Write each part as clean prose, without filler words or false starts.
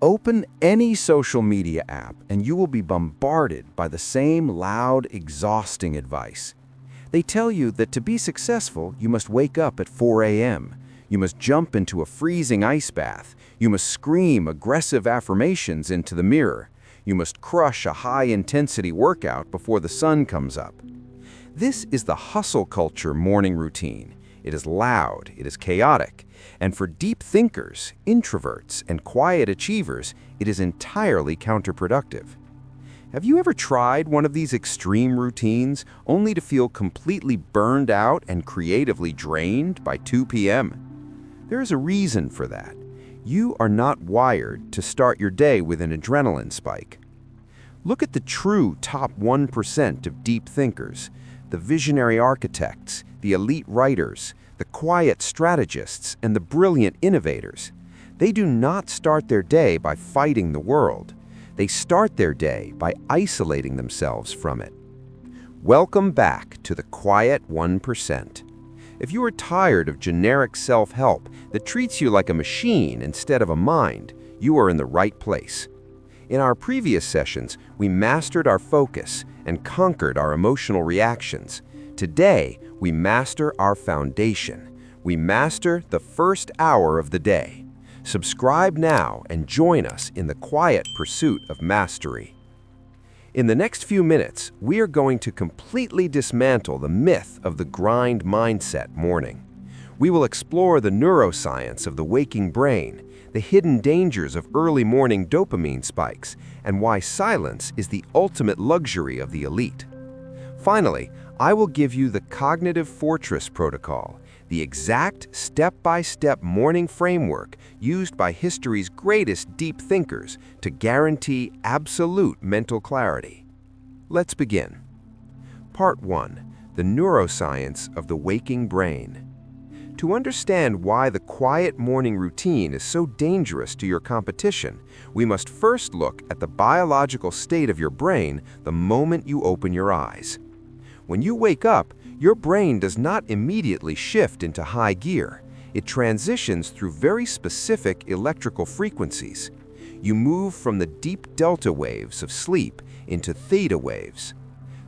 Open any social media app and you will be bombarded by the same loud, exhausting advice. They tell you that to be successful, you must wake up at 4 a.m. You must jump into a freezing ice bath. You must scream aggressive affirmations into the mirror. You must crush a high-intensity workout before the sun comes up. This is the hustle culture morning routine. It is loud, it is chaotic, and for deep thinkers, introverts, and quiet achievers, it is entirely counterproductive. Have you ever tried one of these extreme routines only to feel completely burned out and creatively drained by 2 p.m.? There is a reason for that. You are not wired to start your day with an adrenaline spike. Look at the true top 1% of deep thinkers, the visionary architects, the elite writers, the quiet strategists, and the brilliant innovators. They do not start their day by fighting the world. They start their day by isolating themselves from it. Welcome back to the quiet 1%. If you are tired of generic self-help that treats you like a machine instead of a mind, you are in the right place. In our previous sessions, we mastered our focus and conquered our emotional reactions. Today, we master our foundation. We master the first hour of the day. Subscribe now and join us in the quiet pursuit of mastery. In the next few minutes, we are going to completely dismantle the myth of the grind mindset morning. We will explore the neuroscience of the waking brain, the hidden dangers of early morning dopamine spikes, and why silence is the ultimate luxury of the elite. Finally, I will give you the cognitive fortress protocol, the exact step-by-step morning framework used by history's greatest deep thinkers to guarantee absolute mental clarity. Let's begin. Part 1. The neuroscience of the waking brain. To understand why the quiet morning routine is so dangerous to your competition, we must first look at the biological state of your brain the moment you open your eyes. When you wake up, your brain does not immediately shift into high gear. It transitions through very specific electrical frequencies. You move from the deep delta waves of sleep into theta waves.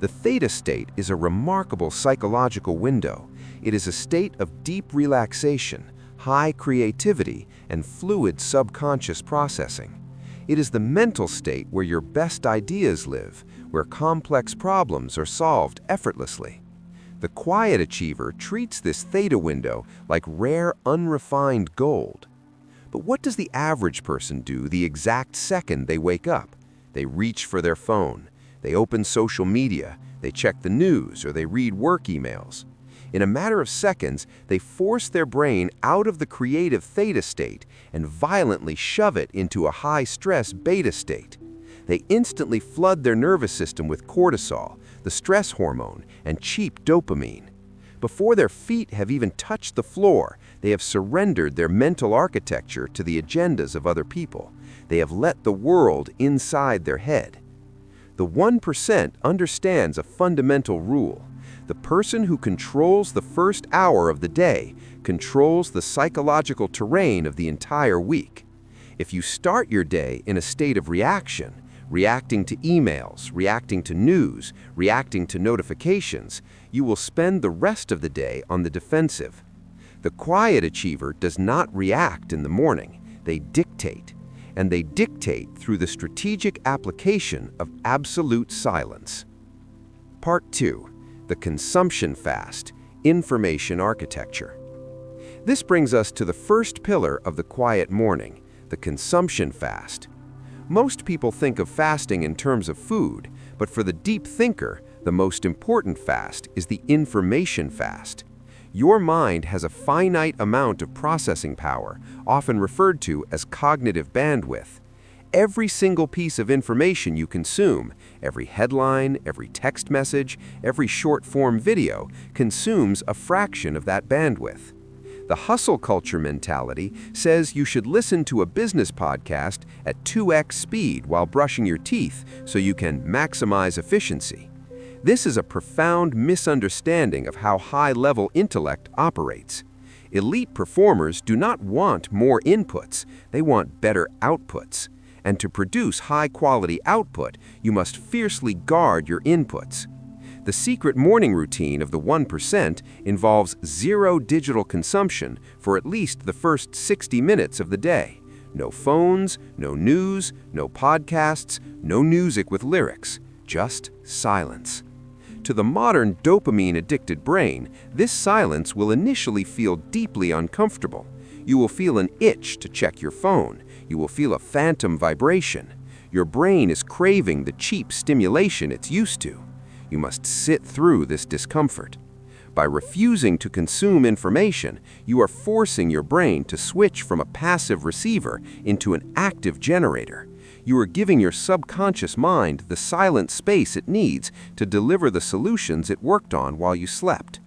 The theta state is a remarkable psychological window. It is a state of deep relaxation, high creativity, and fluid subconscious processing. It is the mental state where your best ideas live, where complex problems are solved effortlessly. The quiet achiever treats this theta window like rare, unrefined gold. But what does the average person do the exact second they wake up? They reach for their phone, they open social media, they check the news, or they read work emails. In a matter of seconds, they force their brain out of the creative theta state and violently shove it into a high-stress beta state. They instantly flood their nervous system with cortisol, the stress hormone, and cheap dopamine. Before their feet have even touched the floor, they have surrendered their mental architecture to the agendas of other people. They have let the world inside their head. The 1% understands a fundamental rule. The person who controls the first hour of the day controls the psychological terrain of the entire week. If you start your day in a state of reaction, reacting to emails, reacting to news, reacting to notifications, you will spend the rest of the day on the defensive. The quiet achiever does not react in the morning. They dictate. And they dictate through the strategic application of absolute silence. Part 2. The consumption fast, information architecture. This brings us to the first pillar of the quiet morning, the consumption fast. Most people think of fasting in terms of food, but for the deep thinker, the most important fast is the information fast. Your mind has a finite amount of processing power, often referred to as cognitive bandwidth. Every single piece of information you consume, every headline, every text message, every short-form video, consumes a fraction of that bandwidth. The hustle culture mentality says you should listen to a business podcast at 2x speed while brushing your teeth so you can maximize efficiency. This is a profound misunderstanding of how high-level intellect operates. Elite performers do not want more inputs, they want better outputs. and to produce high-quality output, you must fiercely guard your inputs. The secret morning routine of the 1% involves zero digital consumption for at least the first 60 minutes of the day. No phones, no news, no podcasts, no music with lyrics, just silence. To the modern dopamine-addicted brain, this silence will initially feel deeply uncomfortable. You will feel an itch to check your phone. You will feel a phantom vibration. Your brain is craving the cheap stimulation it's used to. You must sit through this discomfort. By refusing to consume information, you are forcing your brain to switch from a passive receiver into an active generator. You are giving your subconscious mind the silent space it needs to deliver the solutions it worked on while you slept.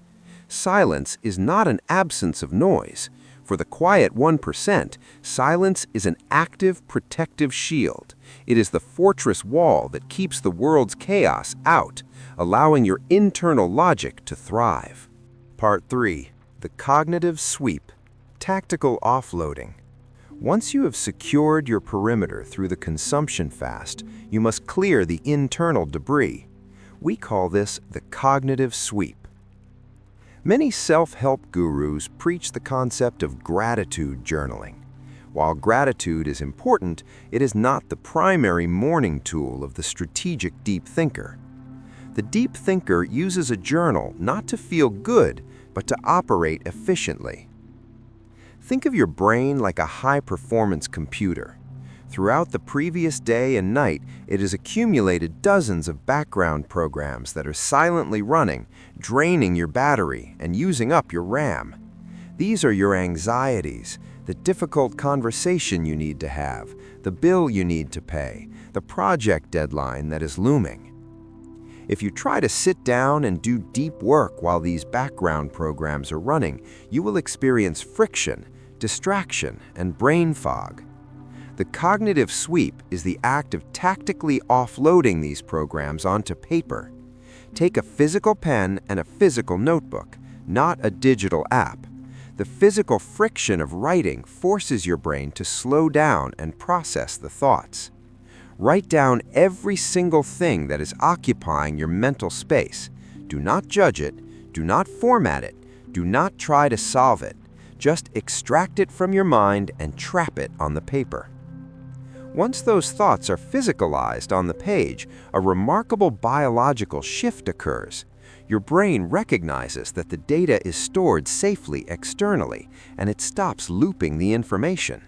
Silence is not an absence of noise. For the quiet 1%, silence is an active, protective shield. It is the fortress wall that keeps the world's chaos out, allowing your internal logic to thrive. Part 3. The cognitive sweep. Tactical offloading. Once you have secured your perimeter through the consumption fast, you must clear the internal debris. We call this the cognitive sweep. Many self-help gurus preach the concept of gratitude journaling. While gratitude is important, it is not the primary morning tool of the strategic deep thinker. The deep thinker uses a journal not to feel good, but to operate efficiently. Think of your brain like a high-performance computer. Throughout the previous day and night, it has accumulated dozens of background programs that are silently running, draining your battery and using up your RAM. These are your anxieties, the difficult conversation you need to have, the bill you need to pay, the project deadline that is looming. If you try to sit down and do deep work while these background programs are running, you will experience friction, distraction, and brain fog. The cognitive sweep is the act of tactically offloading these programs onto paper. Take a physical pen and a physical notebook, not a digital app. The physical friction of writing forces your brain to slow down and process the thoughts. Write down every single thing that is occupying your mental space. Do not judge it, do not format it, do not try to solve it. Just extract it from your mind and trap it on the paper. Once those thoughts are physicalized on the page, a remarkable biological shift occurs. Your brain recognizes that the data is stored safely externally, and it stops looping the information.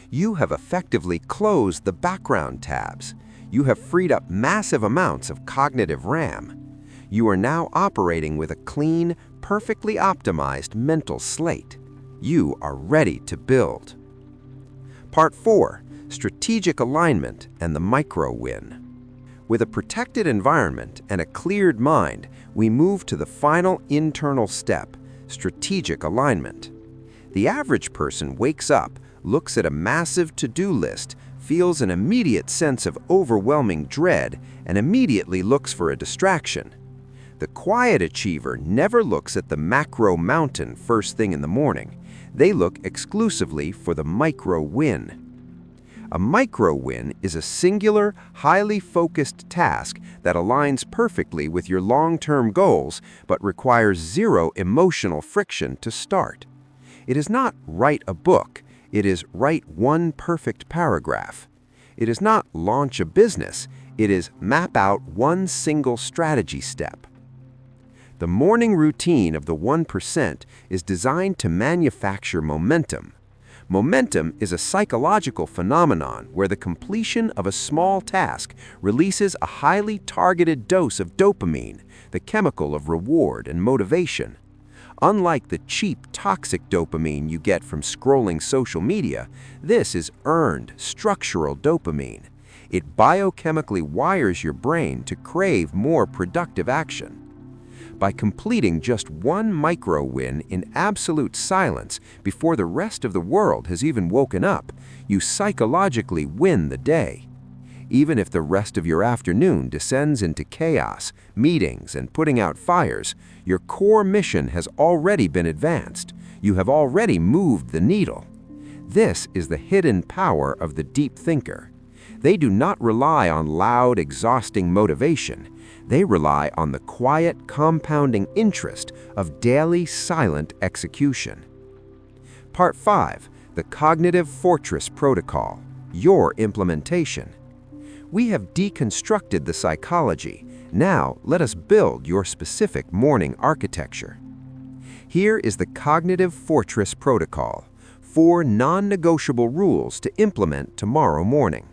You have effectively closed the background tabs. You have freed up massive amounts of cognitive RAM. You are now operating with a clean, perfectly optimized mental slate. You are ready to build. Part 4. Strategic alignment and the micro-win. With a protected environment and a cleared mind, we move to the final internal step, strategic alignment. The average person wakes up, looks at a massive to-do list, feels an immediate sense of overwhelming dread, and immediately looks for a distraction. The quiet achiever never looks at the macro mountain first thing in the morning. They look exclusively for the micro-win. A micro-win is a singular, highly focused task that aligns perfectly with your long-term goals but requires zero emotional friction to start. It is not write a book, it is write one perfect paragraph. It is not launch a business, it is map out one single strategy step. The morning routine of the 1% is designed to manufacture momentum. Momentum is a psychological phenomenon where the completion of a small task releases a highly targeted dose of dopamine, the chemical of reward and motivation. Unlike the cheap, toxic dopamine you get from scrolling social media, this is earned, structural dopamine. It biochemically wires your brain to crave more productive action. By completing just one micro-win in absolute silence before the rest of the world has even woken up, you psychologically win the day. Even if the rest of your afternoon descends into chaos, meetings, and putting out fires, your core mission has already been advanced. You have already moved the needle. This is the hidden power of the deep thinker. They do not rely on loud, exhausting motivation. They rely on the quiet, compounding interest of daily, silent execution. Part 5. The Cognitive Fortress Protocol. Your implementation. We have deconstructed the psychology. Now, let us build your specific morning architecture. Here is the Cognitive Fortress Protocol. 4 non-negotiable rules to implement tomorrow morning.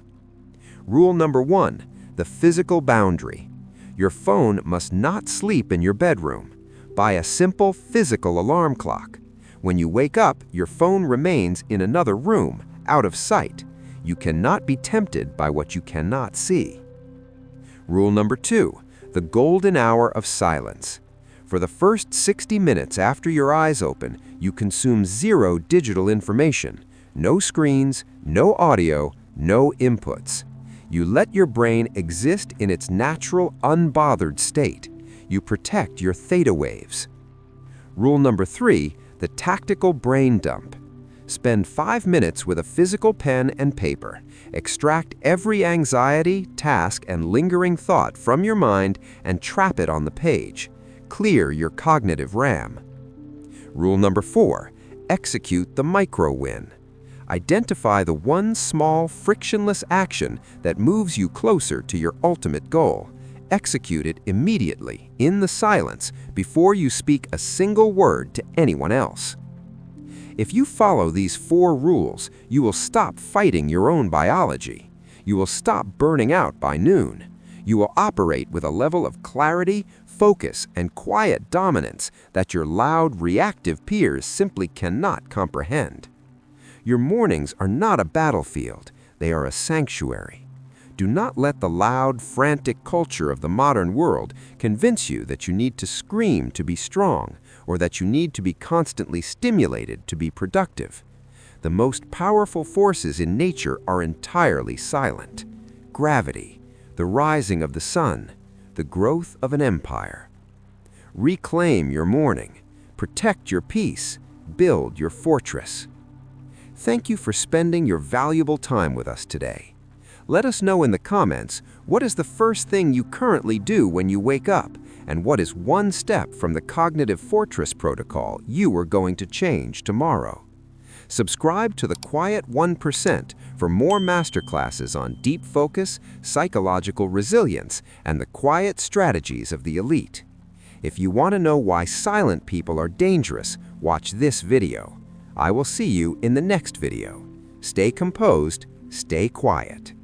Rule number 1. The physical boundary. Your phone must not sleep in your bedroom. Buy a simple physical alarm clock. When you wake up, your phone remains in another room, out of sight. You cannot be tempted by what you cannot see. Rule number 2. The golden hour of silence. For the first 60 minutes after your eyes open, you consume 0 digital information. No screens, no audio, no inputs. You let your brain exist in its natural, unbothered state. You protect your theta waves. Rule number 3. The tactical brain dump. Spend 5 minutes with a physical pen and paper. Extract every anxiety, task, and lingering thought from your mind and trap it on the page. Clear your cognitive RAM. Rule number 4. Execute the micro-win. Identify the one small, frictionless action that moves you closer to your ultimate goal. Execute it immediately, in the silence, before you speak a single word to anyone else. If you follow these 4 rules, you will stop fighting your own biology. You will stop burning out by noon. You will operate with a level of clarity, focus, and quiet dominance that your loud, reactive peers simply cannot comprehend. Your mornings are not a battlefield, they are a sanctuary. Do not let the loud, frantic culture of the modern world convince you that you need to scream to be strong, or that you need to be constantly stimulated to be productive. The most powerful forces in nature are entirely silent. Gravity, the rising of the sun, the growth of an empire. Reclaim your morning, protect your peace, build your fortress. Thank you for spending your valuable time with us today. Let us know in the comments, what is the first thing you currently do when you wake up, and what is one step from the Cognitive Fortress Protocol you are going to change tomorrow? Subscribe to the Quiet 1% for more masterclasses on deep focus, psychological resilience, and the quiet strategies of the elite. If you want to know why silent people are dangerous, watch this video. I will see you in the next video. Stay composed, stay quiet.